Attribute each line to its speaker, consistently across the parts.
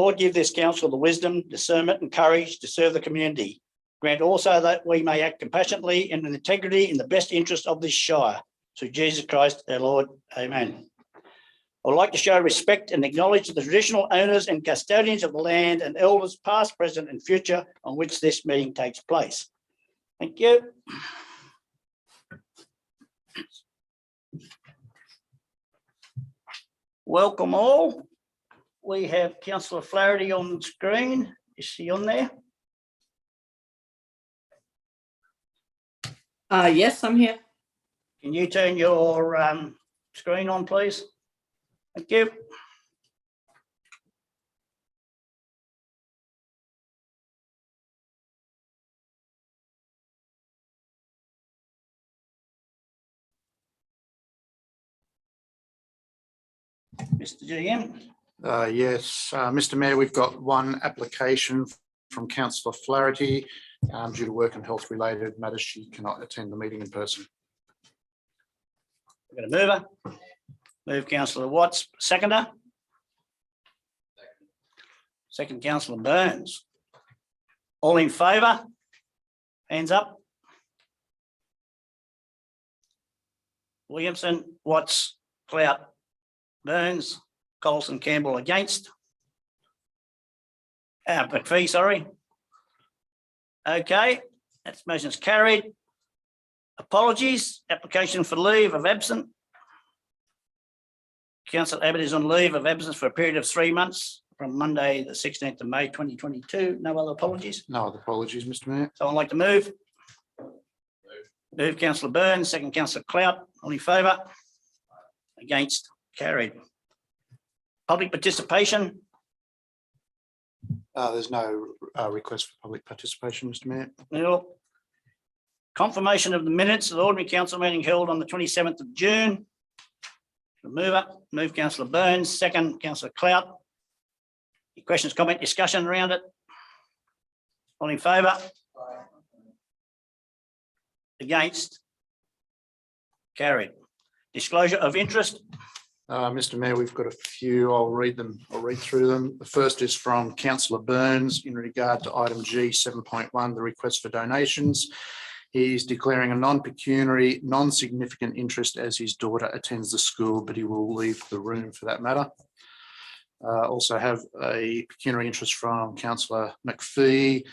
Speaker 1: Lord, give this council the wisdom, discernment and courage to serve the community. Grant also that we may act compassionately and with integrity in the best interest of this shire. Through Jesus Christ, our Lord. Amen. I would like to show respect and acknowledge the traditional owners and custodians of the land and elders past, present and future on which this meeting takes place. Thank you. Welcome all. We have Councillor Flaherty on the screen. Is she on there?
Speaker 2: Yes, I'm here.
Speaker 1: Can you turn your screen on, please? Thank you. Mr. GM.
Speaker 3: Yes, Mr. Mayor, we've got one application from Councillor Flaherty. Due to work and health related matters, she cannot attend the meeting in person.
Speaker 1: We're going to move her. Move Councillor Watts. Seconder. Second Councillor Burns. All in favour? Hands up. Williamson, Watts, Clout, Burns, Colson, Campbell against. McPhee, sorry. Okay, that motion's carried. Apologies, application for leave of absence. Councillor Abbott is on leave of absence for a period of 3 months from Monday, the 16th of May, 2022. No other apologies?
Speaker 3: No other apologies, Mr. Mayor.
Speaker 1: Someone like to move? Move Councillor Burns, second Councillor Clout. All in favour? Against? Carried. Public participation?
Speaker 3: There's no request for public participation, Mr. Mayor.
Speaker 1: No. Confirmation of the minutes of the ordinary council meeting held on the 27th of June. Move Councillor Burns, second Councillor Clout. Any questions, comment, discussion around it? All in favour? Against? Carried. Disclosure of interest.
Speaker 3: Mr. Mayor, we've got a few. I'll read through them. The first is from Councillor Burns in regard to item G 7.1, the request for donations. He's declaring a non-pecuniary, non-significant interest as his daughter attends the school, but he will leave the room for that matter. Also have a pecuniary interest from Councillor McPhee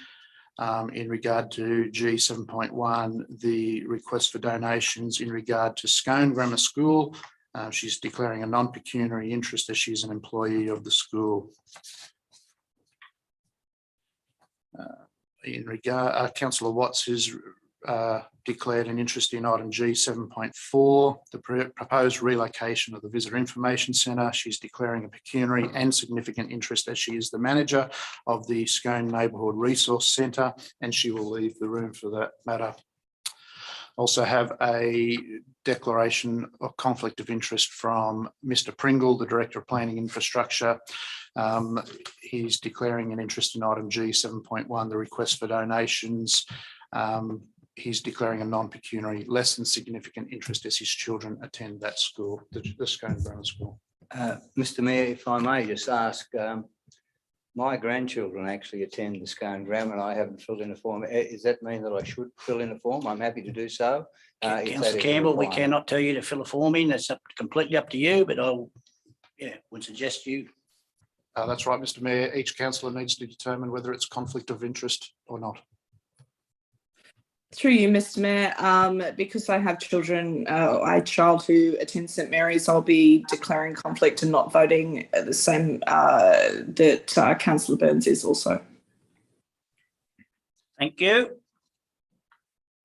Speaker 3: in regard to G 7.1, the request for donations in regard to Scone Grammar School. She's declaring a non-pecuniary interest as she's an employee of the school. In regard, Councillor Watts has declared an interest in item G 7.4, the proposed relocation of the Visitor Information Centre. She's declaring a pecuniary and significant interest as she is the manager of the Scone Neighbourhood Resource Centre, and she will leave the room for that matter. Also have a declaration of conflict of interest from Mr. Pringle, the Director of Planning Infrastructure. He's declaring an interest in item G 7.1, the request for donations. He's declaring a non-pecuniary, less than significant interest as his children attend that school, the Scone Grammar School.
Speaker 4: Mr. Mayor, if I may just ask, my grandchildren actually attend the Scone Grammar and I haven't filled in a form. Does that mean that I should fill in a form? I'm happy to do so.
Speaker 1: Councillor Campbell, we cannot tell you to fill a form in. That's completely up to you, but would suggest you.
Speaker 3: That's right, Mr. Mayor. Each councillor needs to determine whether it's conflict of interest or not.
Speaker 2: Through you, Mr. Mayor, because I have children, a child who attends St Mary's, I'll be declaring conflict and not voting the same that Councillor Burns is also.
Speaker 1: Thank you.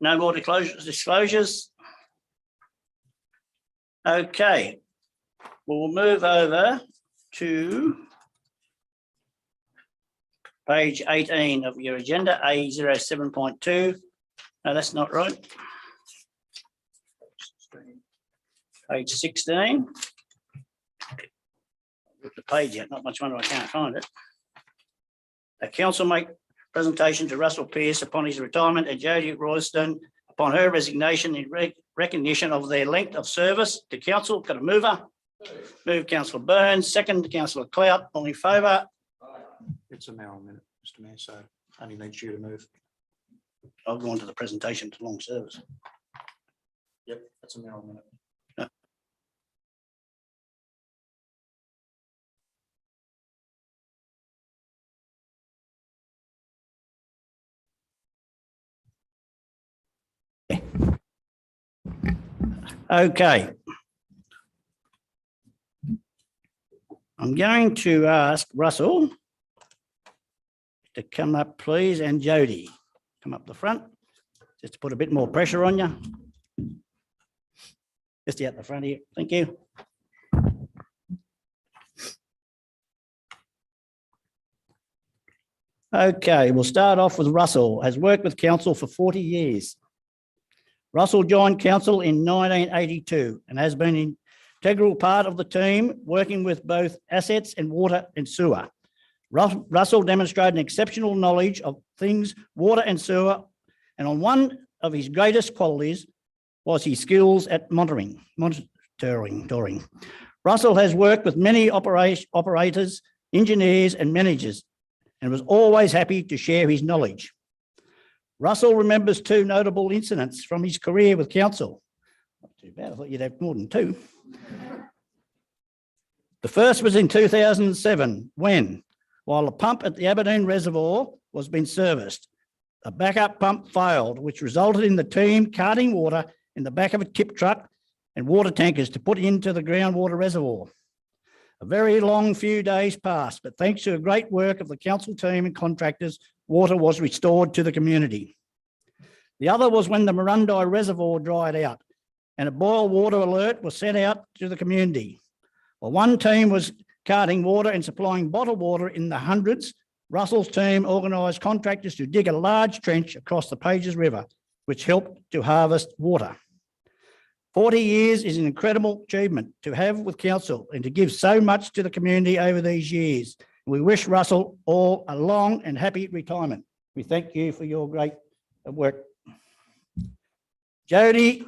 Speaker 1: No more disclosures. Okay. We'll move over to page 18 of your agenda, A07.2. No, that's not right. Page 16. The page yet, not much wonder I can't find it. The council make presentation to Russell Pearce upon his retirement and Jodie Royston upon her resignation in recognition of their length of service to council. Got a mover? Move Councillor Burns, second Councillor Clout. All in favour?
Speaker 3: It's a Merrill minute, Mr Mayor, so only needs you to move.
Speaker 1: I'll go on to the presentation to long service.
Speaker 3: Yep, that's a Merrill minute.
Speaker 1: Okay. I'm going to ask Russell to come up, please, and Jody, come up the front, just to put a bit more pressure on you. Just out the front here, thank you. Okay, we'll start off with Russell, has worked with council for 40 years. Russell joined council in 1982 and has been an integral part of the team working with both assets and water and sewer. Russell demonstrated an exceptional knowledge of things water and sewer, and on one of his greatest qualities was his skills at monitoring. Russell has worked with many operators, engineers and managers and was always happy to share his knowledge. Russell remembers two notable incidents from his career with council. Not too bad, I thought you'd have more than two. The first was in 2007 when, while a pump at the Aberdeen Reservoir was being serviced, a backup pump failed, which resulted in the team carting water in the back of a tip truck and water tankers to put into the groundwater reservoir. A very long few days passed, but thanks to a great work of the council team and contractors, water was restored to the community. The other was when the Marundi Reservoir dried out and a boil water alert was sent out to the community. While one team was carting water and supplying bottled water in the hundreds, Russell's team organised contractors to dig a large trench across the Pages River, which helped to harvest water. 40 years is an incredible achievement to have with council and to give so much to the community over these years. We wish Russell all a long and happy retirement. We thank you for your great work. Jody.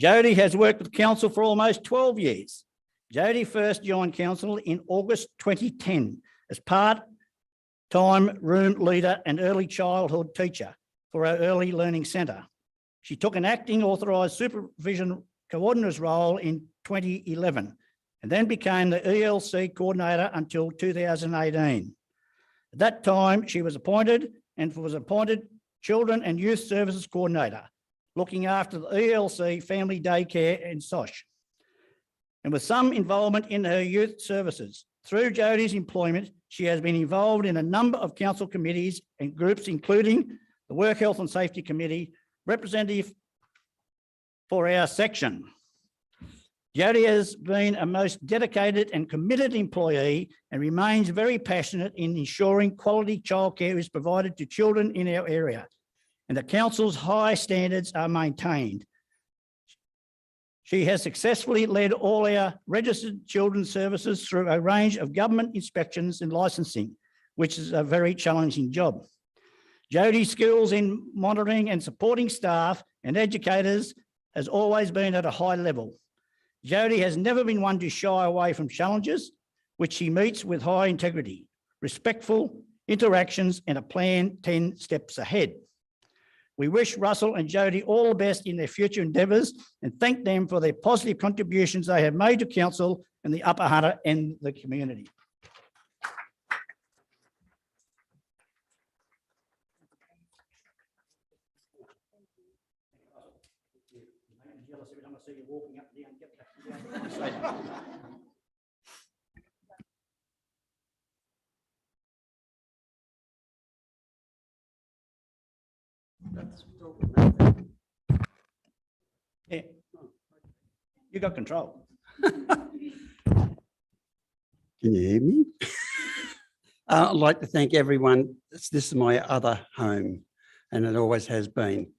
Speaker 1: Jody has worked with council for almost 12 years. Jody first joined council in August 2010 as part-time room leader and early childhood teacher for our early learning centre. She took an acting authorised supervision coordinator's role in 2011 and then became the ELC coordinator until 2018. At that time, she was appointed Children and Youth Services Coordinator, looking after the ELC family daycare and SOSH, and with some involvement in her youth services. Through Jody's employment, she has been involved in a number of council committees and groups, including the Work Health and Safety Committee, representative for our section. Jody has been a most dedicated and committed employee and remains very passionate in ensuring quality childcare is provided to children in our area and the council's high standards are maintained. She has successfully led all our registered children's services through a range of government inspections and licensing, which is a very challenging job. Jody's skills in monitoring and supporting staff and educators has always been at a high level. Jody has never been one to shy away from challenges, which she meets with high integrity, respectful interactions and a plan 10 steps ahead. We wish Russell and Jody all the best in their future endeavours and thank them for their positive contributions they have made to council and the Upper Hunter and the community. Yeah, you got control.
Speaker 5: Can you hear me? I'd like to thank everyone. This is my other home and it always has been.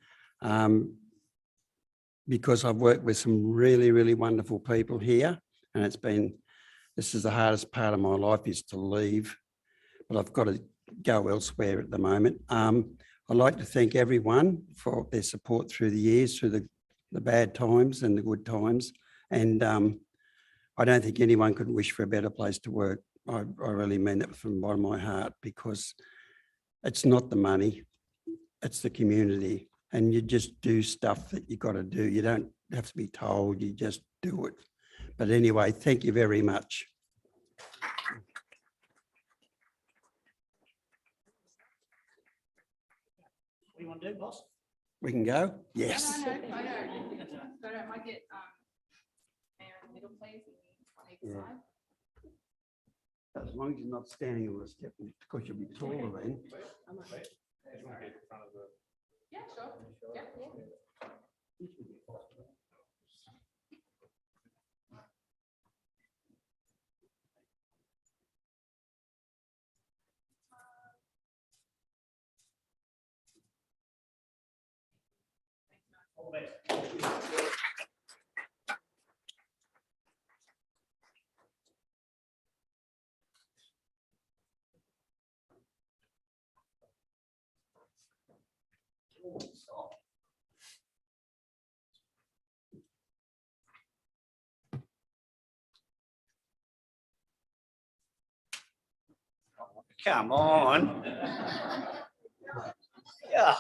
Speaker 5: Because I've worked with some really, really wonderful people here and this is the hardest part of my life is to leave, but I've got to go elsewhere at the moment. I'd like to thank everyone for their support through the years, through the bad times and the good times. And I don't think anyone could wish for a better place to work. I really mean that from the bottom of my heart, because it's not the money, it's the community. And you just do stuff that you got to do. You don't have to be told, you just do it. But anyway, thank you very much.
Speaker 1: What do you want to do, boss?
Speaker 5: We can go? Yes.
Speaker 2: I know. So I might get Mayor in the middle, please, on either
Speaker 5: Yeah.
Speaker 2: side.
Speaker 5: As long as you're not standing on a step, because you'll be taller then.
Speaker 2: Yeah, sure. Yeah.
Speaker 1: Come on. Yeah.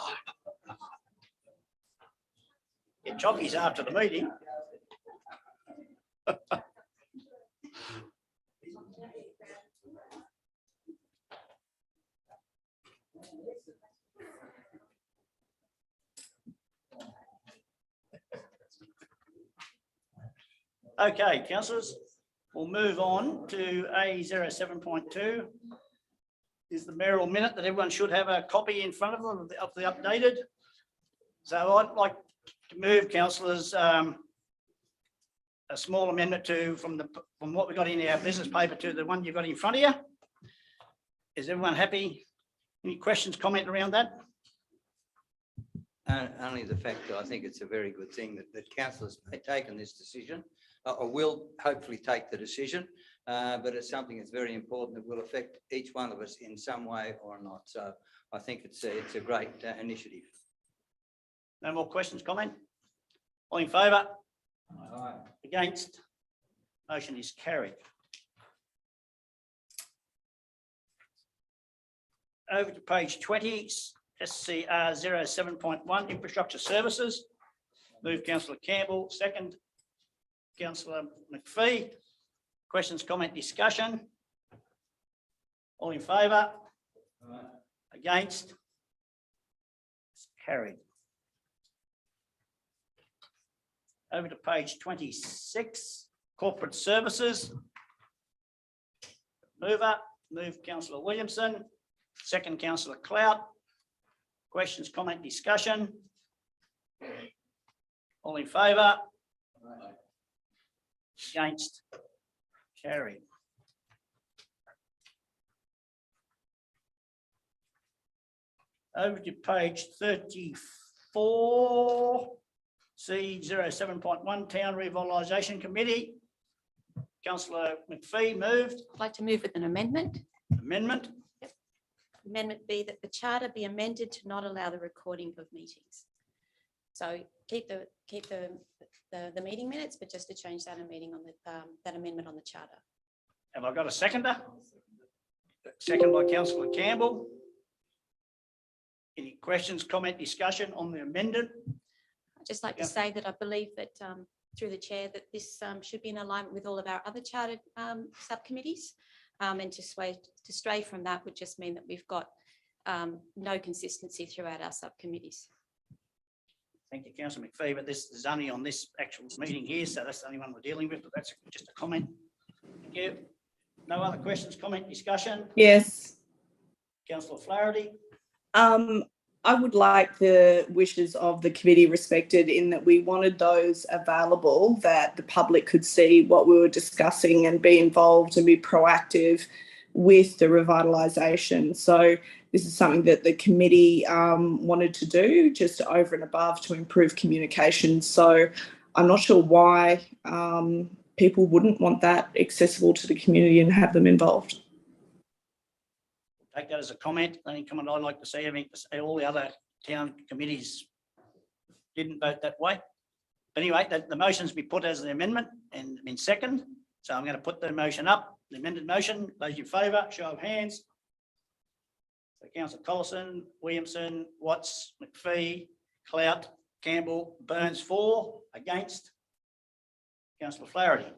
Speaker 1: Get chockies after the meeting. Okay, councillors, we'll move on to A07.2. Is the mayoral minute that everyone should have a copy in front of them of the updated. So I'd like to move, councillors, a small amendment from what we got in our business paper to the one you've got in front of you. Is everyone happy? Any questions, comment around that?
Speaker 4: Only the fact that I think it's a very good thing that councillors have taken this decision, or will hopefully take the decision, but it's something that's very important that will affect each one of us in some way or not. So I think it's a great initiative.
Speaker 1: No more questions, comment? All in favour? Against? Motion is carried. Over to page 20, SCR 07.1, infrastructure services. Move councillor Campbell, second councillor McPhee. Questions, comment, discussion? All in favour? Against? It's carried. Over to page 26, corporate services. Move councillor Williamson, second councillor Clout. Questions, comment, discussion? All in favour? Against? Carried. Over to page 34, C07.1, Town Revitalisation Committee. Councillor McPhee moved.
Speaker 6: I'd like to move with an amendment.
Speaker 1: Amendment.
Speaker 6: Amendment be that the charter be amended to not allow the recording of meetings. So keep the meeting minutes, but just to change that that amendment on the charter.
Speaker 1: Have I got a seconder? Second by councillor Campbell. Any questions, comment, discussion on the amendment?
Speaker 6: I'd just like
Speaker 1: Yeah.
Speaker 6: to say that I believe that through the chair that this should be in alignment with all of our other chartered subcommittees. And to stray from that would just mean that we've got no consistency throughout our subcommittees.
Speaker 1: Thank you, councillor McPhee, but this is only on this actual meeting here, so that's the only one we're dealing with, but that's just a comment. Thank you. No other questions, comment, discussion?
Speaker 2: Yes.
Speaker 1: Councillor Flaherty?
Speaker 2: I would like the wishes of the committee respected in that we wanted those available that the public could see what we were discussing and be involved and be proactive with the revitalisation. So this is something that the committee wanted to do just over and above to improve communication. So I'm not sure why people wouldn't want that accessible to the community and have them involved.
Speaker 1: Take that as a comment. Any comment I'd like to see, I mean, all the other town committees didn't vote that way. But anyway, the motion's been put as an amendment and been second. So I'm going to put the motion up, the amended motion. Those in favour, show of hands. So Councillor Collison, Williamson, Watts, McPhee, Clout, Campbell, Burns, 4, against. Councillor Flaherty.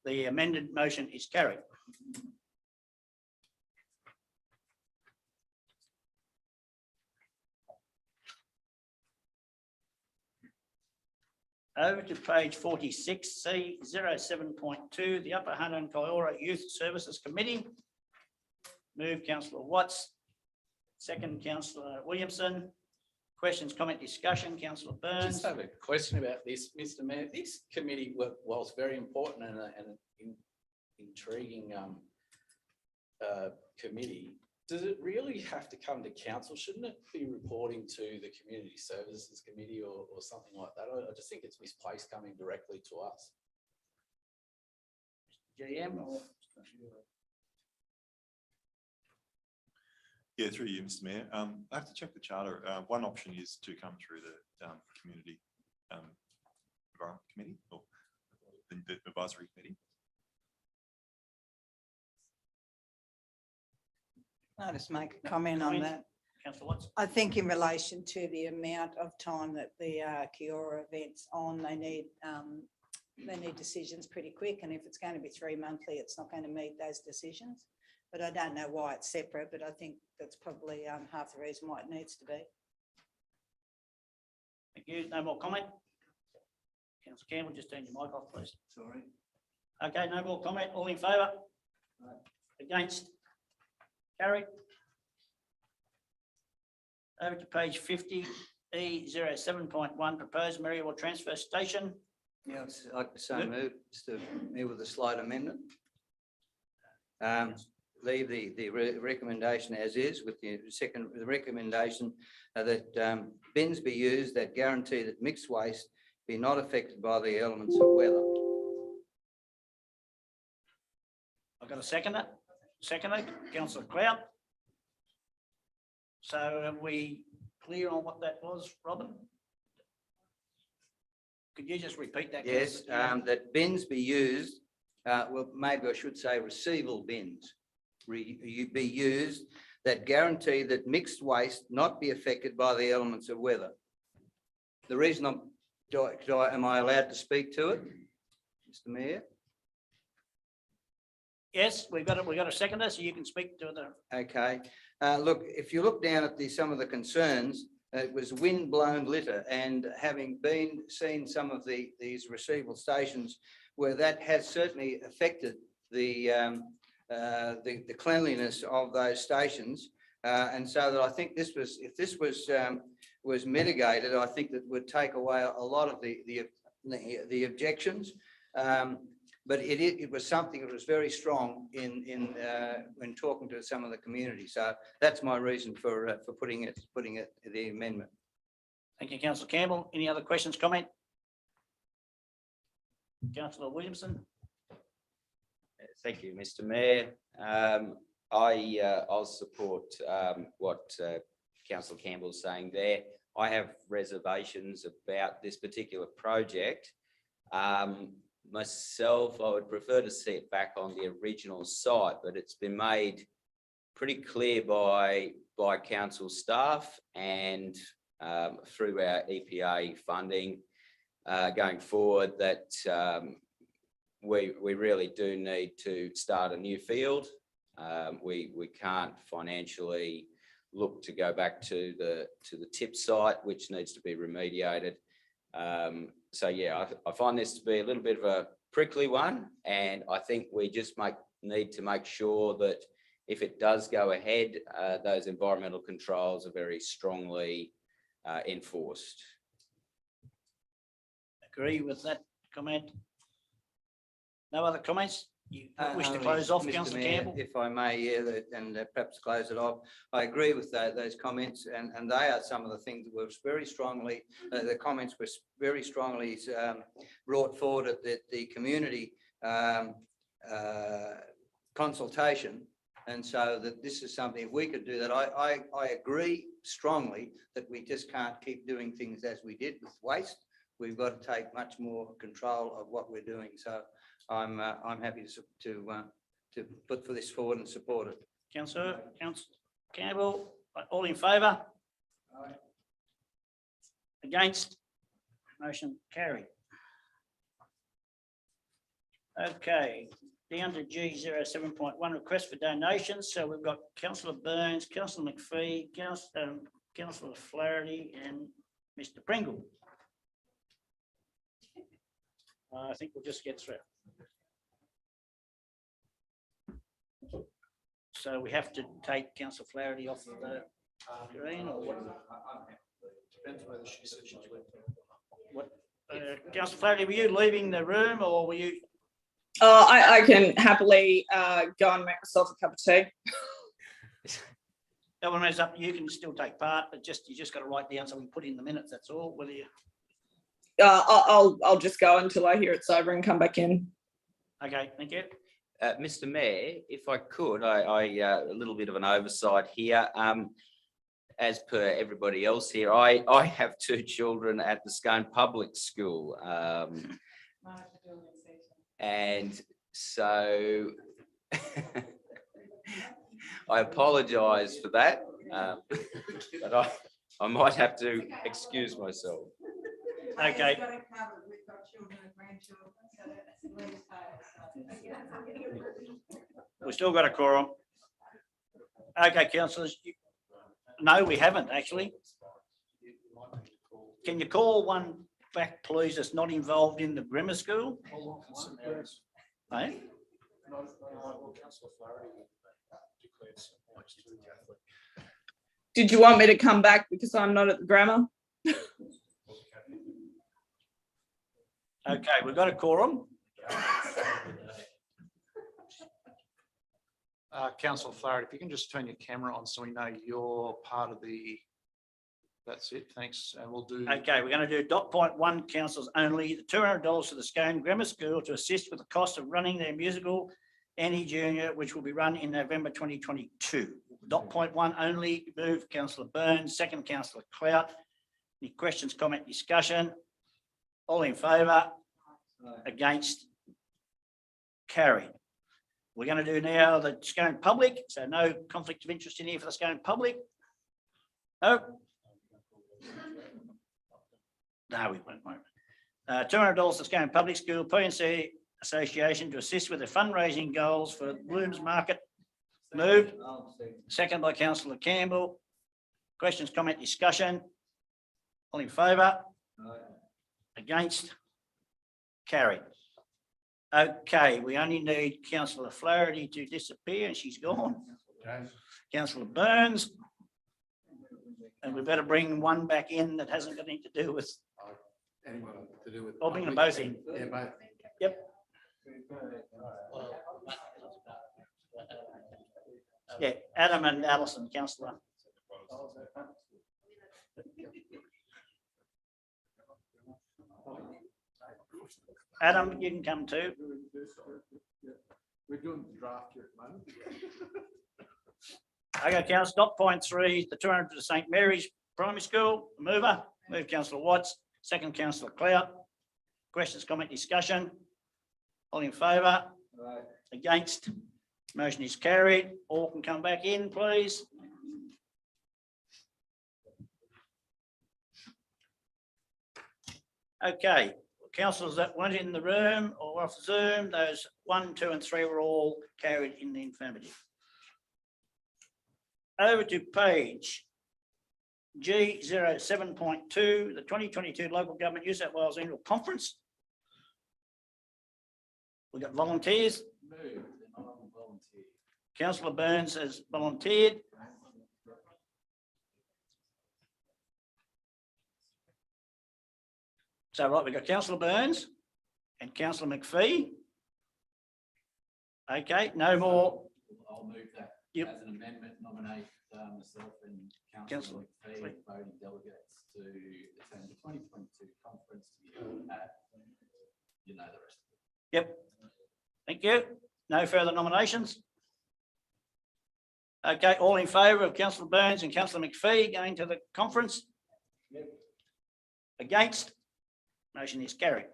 Speaker 1: The amended motion is carried. Over to page 46, C 07.2, the Upper Hunter and Kiora Youth Services Committee. Move Councillor Watts. Second, Councillor Williamson. Questions, comment, discussion, Councillor
Speaker 7: I just
Speaker 1: Burns.
Speaker 7: have a question about this, Mr. Mayor. This committee, whilst very important and an intriguing committee, does it really have to come to council? Shouldn't it be reporting to the Community Services Committee or something like that? I just think it's misplaced coming directly to us.
Speaker 1: GM or?
Speaker 8: Yeah, through you, Mr. Mayor. I have to check the charter. One option is to come through the Community Environment Committee or the Advisory Committee.
Speaker 9: I'll just make a comment on that.
Speaker 1: Councillor Watts.
Speaker 9: I think in relation to the amount of time that the Kiora event's on, they need decisions pretty quick. And if it's going to be 3 monthly, it's not going to meet those decisions. But I don't know why it's separate, but I think that's probably half the reason why it needs to be.
Speaker 1: Thank you. No more comment? Councillor Campbell, just turn your mic off, please. Sorry. Okay, no more comment. All in favour? Against? Carried. Over to page 50, E 07.1, proposed Maryville transfer station.
Speaker 4: Yeah, so move, Mr. Mayor, with a slight amendment. Leave the recommendation as is with the recommendation that bins be used that guarantee that mixed waste be not affected by the elements of weather.
Speaker 1: I've got a seconder. Seconder, Councillor Clout. So are we clear on what that was, Robin? Could you just repeat that?
Speaker 4: Yes,
Speaker 1: Councillor?
Speaker 4: that bins be used, well, maybe I should say receival bins be used that guarantee that mixed waste not be affected by the elements of weather. The reason am I allowed to speak to it, Mr. Mayor?
Speaker 1: Yes, we've got a seconder, so you can speak to the.
Speaker 4: Okay, look, if you look down at some of the concerns, it was wind-blown litter, and having seen some of these receival stations where that has certainly affected the cleanliness of those stations, and so that I think if this was mitigated, I think that would take away a lot of the objections. But it was something that was very strong in when talking to some of the community. So that's my reason for putting it the amendment.
Speaker 1: Thank you, Councillor Campbell. Any other questions, comment? Councillor Williamson.
Speaker 10: Thank you, Mr. Mayor. I'll support what Councillor Campbell's saying there. I have reservations about this particular project. Myself, I would prefer to see it back on the original site, but it's been made pretty clear by council staff and through our EPA funding going forward that we really do need to start a new field. We can't financially look to go back to the tip site, which needs to be remediated. So yeah, I find this to be a little bit of a prickly one, and I think we just need to make sure that if it does go ahead, those environmental controls are very strongly enforced.
Speaker 1: Agree with that comment? No other comments? You wish to
Speaker 4: Only,
Speaker 1: close off,
Speaker 4: Mr.
Speaker 1: Councillor
Speaker 4: Mayor,
Speaker 1: Campbell?
Speaker 4: if I may, yeah, and perhaps close it off. I agree with those comments, and they are some of the things that were very strongly, the comments were very strongly brought forward at the community consultation. And so that this is something, if we could do that, I agree strongly that we just can't keep doing things as we did with waste. we've got to take much more control of what we're doing. So I'm happy to put this forward and support it.
Speaker 1: Councillor Campbell, all in favour? Against? Motion carried. Okay, down to G07.1, request for donations. So we've got councillor Burns, councillor McPhee, councillor Flaherty and Mr Pringle. I think we'll just get through. So we have to take councillor Flaherty off the screen or what?
Speaker 3: Depends whether she said she's left.
Speaker 1: What? Councillor Flaherty, were you leaving the room or were you?
Speaker 2: I can happily go and make myself a cup of tea.
Speaker 1: That one is up. You can still take part, but you just got to write down so we can put in the minutes. That's all. Whether you.
Speaker 2: I'll just go until I hear it's over and come back in.
Speaker 1: Okay, thank you.
Speaker 10: Mr. Mayor, if I could, a little bit of an oversight here. As per everybody else here, I have 2 children at the Scone Public School. And so I apologise for that, but I might have to excuse myself.
Speaker 1: Okay. We've still got a quorum. Okay, councillors. No, we haven't actually. Can you call one back, please, that's not involved in the grammar school? Eh?
Speaker 2: Did you want me to come back because I'm not at the grammar?
Speaker 1: Okay, we've got a quorum.
Speaker 3: Councillor Flaherty, if you can just turn your camera on so we know you're part of the, that's it, thanks, and we'll do.
Speaker 1: Okay, we're going to do dot point 1 councils only, the $200 to the Scone Grammar School to assist with the cost of running their musical Annie Junior, which will be run in November 2022. Dot point 1 only, move councillor Burns, second councillor Clout. Any questions, comment, discussion? All in favour? Against? Carried. We're going to do now the Scone Public, so no conflict of interest in here for the Scone Public. No? No, we won't. $200 to Scone Public School, P&C Association to assist with the fundraising goals for Blooms Market. Moved. Second by councillor Campbell. Questions, comment, discussion? All in favour? Against? Carried. Okay, we only need councillor Flaherty to disappear and she's gone. Councillor Burns. And we better bring one back in that hasn't got anything to do with.
Speaker 3: Anyone to do with.
Speaker 1: I'll bring them both in.
Speaker 3: Yeah, both.
Speaker 1: Yep. Yeah, Adam and Alison, councillor. Adam, you can come too.
Speaker 3: We're doing the draft here at the moment.
Speaker 1: Okay, council, dot point 3, the 200 to St Mary's Primary School, mover, move councillor Watts, second councillor Clout. Questions, comment, discussion? All in favour? Against? Motion is carried. All can come back in, please. Okay, councillors that weren't in the room or off Zoom, those 1, 2 and 3 were all carried in the affirmative. Over to page G07.2, the 2022 Local Government New South Wales Annual Conference. We've got volunteers. Councillor Burns has volunteered. So right, we've got councillor Burns and councillor McPhee. Okay, no more.
Speaker 7: I'll move that
Speaker 1: Yep.
Speaker 7: as an amendment, nominate myself and
Speaker 1: Councillor
Speaker 7: Councillor McPhee voting delegates to attend the 2022 conference to be held at, you know, the rest of it.
Speaker 1: Yep. Thank you. No further nominations. Okay, all in favour of councillor Burns and councillor McPhee going to the conference?
Speaker 7: Yep.
Speaker 1: Against? Motion is carried.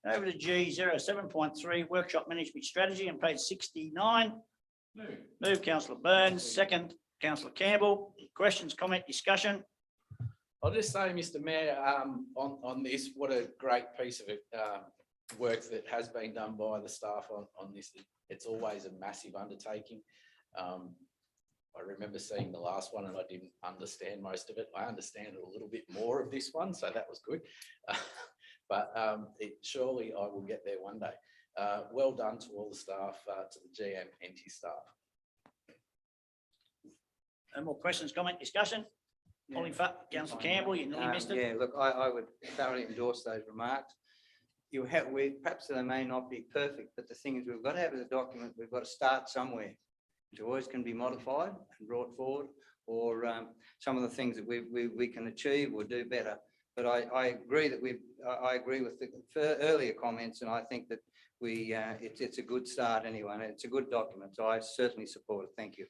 Speaker 1: Over to G 07.3 Workshop Management Strategy on page 69. Move councillor Burns, second councillor Campbell. Questions, comment, discussion?
Speaker 7: I'll just say, Mr. Mayor, on this, what a great piece of work that has been done by the staff on this. It's always a massive undertaking. I remember seeing the last one and I didn't understand most of it. I understand a little bit more of this one, so that was good. But surely I will get there one day. Well done to all the staff, to the GM and his staff.
Speaker 1: No more questions, comment, discussion? All in favour, councillor Campbell, you nearly missed it.
Speaker 4: Yeah, look, I would thoroughly endorse those remarks. Perhaps they may not be perfect, but the thing is, we've got to have a document, we've got to start somewhere. It always can be modified and brought forward, or some of the things that we can achieve or do better. But I agree that I agree with the earlier comments, and I think that it's a good start anyway, and it's a good document, so I certainly support it. Thank you.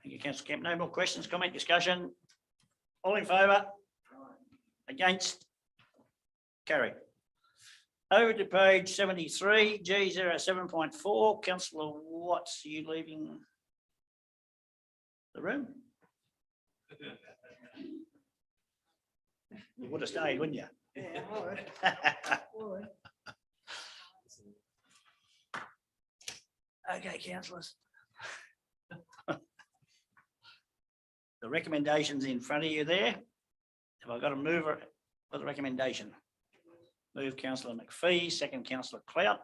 Speaker 1: Thank you, councillor Kemp. No more questions, comment, discussion? All in favour? Against? Carried. Over to page 73, G 07.4. Councillor Watts, are you leaving the room? You would have stayed, wouldn't you?
Speaker 9: Yeah, I would.
Speaker 1: Okay, councillors. The recommendations in front of you there. Have I got a mover for the recommendation? Move councillor McPhee, second councillor Clout.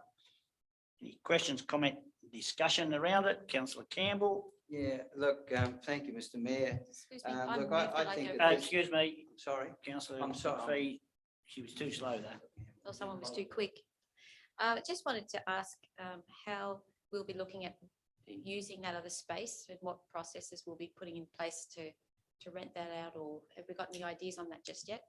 Speaker 1: Any questions, comment, discussion around it? Councillor Campbell.
Speaker 4: Yeah, look, thank you, Mr. Mayor.
Speaker 6: Excuse me,
Speaker 4: Look,
Speaker 6: I'm moved
Speaker 4: I
Speaker 6: that I
Speaker 4: think
Speaker 6: go
Speaker 4: that
Speaker 6: first.
Speaker 1: Excuse me,
Speaker 4: Sorry,
Speaker 1: councillor
Speaker 4: I'm sorry.
Speaker 1: McPhee. She was too slow there.
Speaker 6: Or someone was too quick. Just wanted to ask how we'll be looking at using that other space and what processes we'll be putting in place to rent that out, or have we got any ideas on that just yet?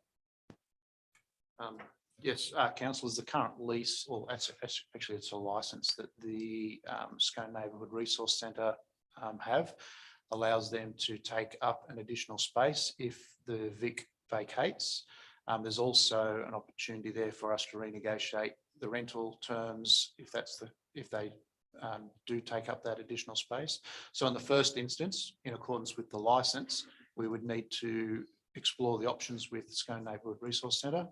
Speaker 3: Yes, councillors, the current lease, or actually it's a license that the Scone Neighbourhood Resource Centre have, allows them to take up an additional space if the VIC vacates. There's also an opportunity there for us to renegotiate the rental terms if they do take up that additional space. So in the first instance, in accordance with the licence, we would need to explore the options with Scone Neighbourhood Resource Centre.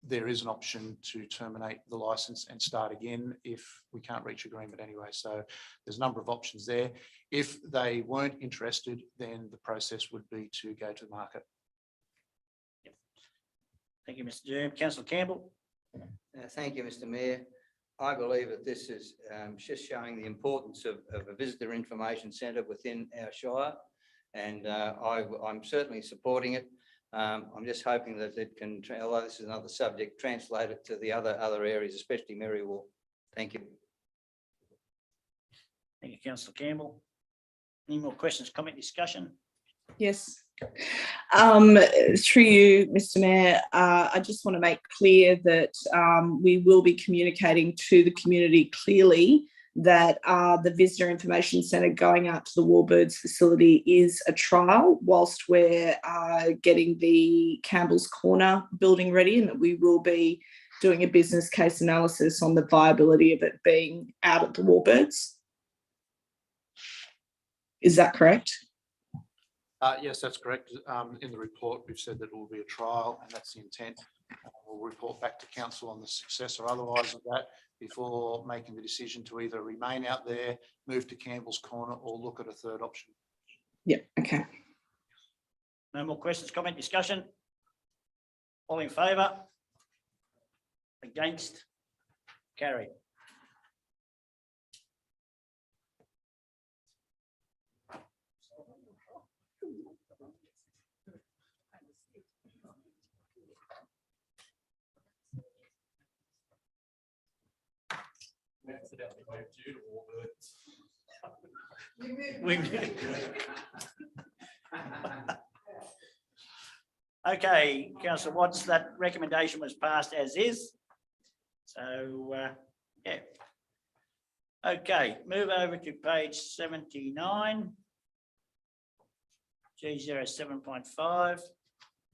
Speaker 3: There is an option to terminate the licence and start again if we can't reach agreement anyway. So there's a number of options there. If they weren't interested, then the process would be to go to market.
Speaker 1: Thank you, Mr. Durham. Councillor Campbell.
Speaker 4: Thank you, Mr. Mayor. I believe that this is just showing the importance of a visitor information centre within our shire, and I'm certainly supporting it. I'm just hoping that it can, although this is another subject, translate it to the other areas, especially Merriwall. Thank you.
Speaker 1: Thank you, councillor Campbell. Any more questions, comment, discussion?
Speaker 2: Yes. Through you, Mr. Mayor, I just want to make clear that we will be communicating to the community clearly that the Visitor Information Centre going out to the Warbirds facility is a trial whilst we're getting the Campbell's Corner building ready, and that we will be doing a business case analysis on the viability of it being out at the Warbirds. Is that correct?
Speaker 3: Yes, that's correct. In the report, we've said that it will be a trial, and that's the intent. We'll report back to council on the success or otherwise of that before making the decision to either remain out there, move to Campbell's Corner, or look at a third option.
Speaker 2: Yeah, okay.
Speaker 1: No more questions, comment, discussion? All in favour? Against? Carried. Okay, councillor Watts, that recommendation was passed as is. So, yeah. Okay, move over to page 79. G 7.5,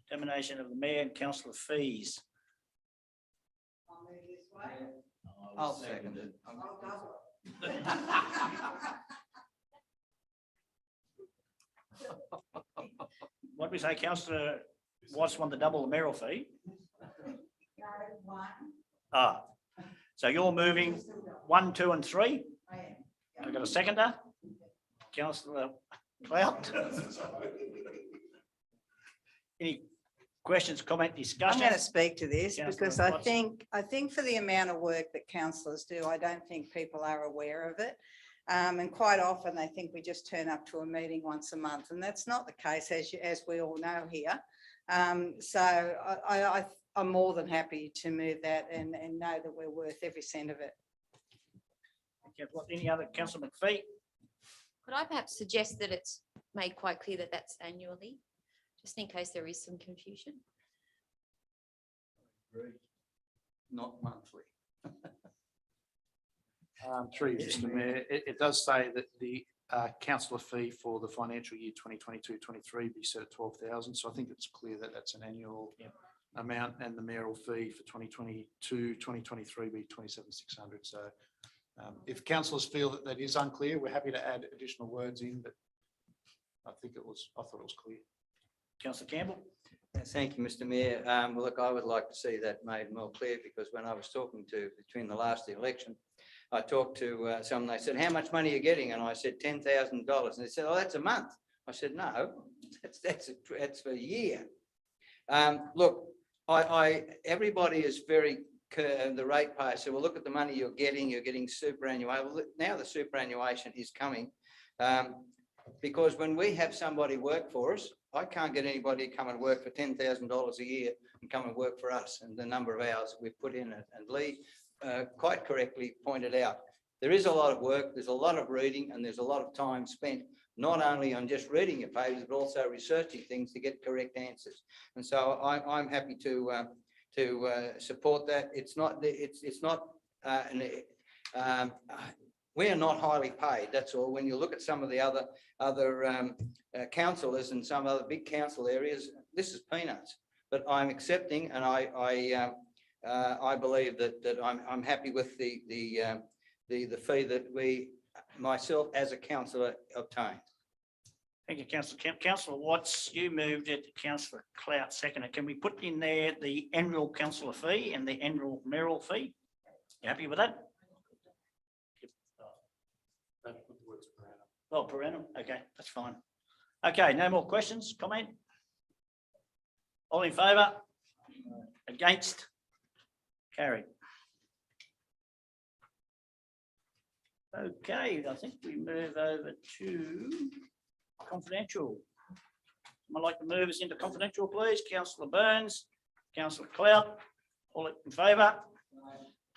Speaker 1: determination of the mayor and councillor fees.
Speaker 4: I'll second it.
Speaker 1: What did we say, councillor Watts want to double the mayoral fee? Ah, so you're moving 1, 2 and 3? I've got a seconder. Councillor Clout. Any questions, comment,
Speaker 9: I'm
Speaker 1: discussion?
Speaker 9: going to speak to this
Speaker 1: Councillor
Speaker 9: because I
Speaker 1: Watts.
Speaker 9: think for the amount of work that councillors do, I don't think people are aware of it. And quite often they think we just turn up to a meeting once a month, and that's not the case, as we all know here. So I'm more than happy to move that and know that we're worth every cent of it.
Speaker 1: Okay, what, any other, councillor McPhee?
Speaker 6: Could I perhaps suggest that it's made quite clear that that's annually, just in case there is some confusion?
Speaker 4: Not monthly.
Speaker 3: Through you, Mr. Mayor, it does say that the councillor fee for the financial year 2022-23 be set at 12,000. So I think it's clear that that's an annual amount, and the mayoral fee for 2022-2023 be 27,600. So if councillors feel that that is unclear, we're happy to add additional words in, but I thought it was clear.
Speaker 1: Councillor Campbell?
Speaker 4: Thank you, Mr. Mayor. Well, look, I would like to see that made more clear, because when I was talking to, between the last election, I talked to someone, they said, how much money are you getting? And I said, $10,000. And they said, oh, that's a month. I said, no, that's for a year. Look, everybody is very, the ratepayer said, well, look at the money you're getting superannuation. Well, now the superannuation is coming, because when we have somebody work for us, I can't get anybody to come and work for $10,000 a year and come and work for us, and the number of hours we've put in it. And Lee quite correctly pointed out, there is a lot of work, there's a lot of reading, and there's a lot of time spent not only on just reading your papers, but also researching things to get correct answers. And so I'm happy to support that. It's not, we are not highly paid, that's all. When you look at some of the other councillors in some other big council areas, this is peanuts. But I'm accepting, and I believe that I'm happy with the fee that myself as a councillor obtained.
Speaker 1: Thank you, councillor Kemp. Councillor Watts, you moved it, councillor Clout seconded. Can we put in there the annual councillor fee and the annual mayoral fee? You happy with that? Oh, per annum. Okay, that's fine. Okay, no more questions, comment? All in favour? Against? Carried. Okay, I think we move over to confidential. I'd like to move us into confidential, please. Councillor Burns, Councillor Clout, all in favour?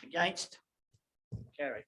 Speaker 1: Against? Carried.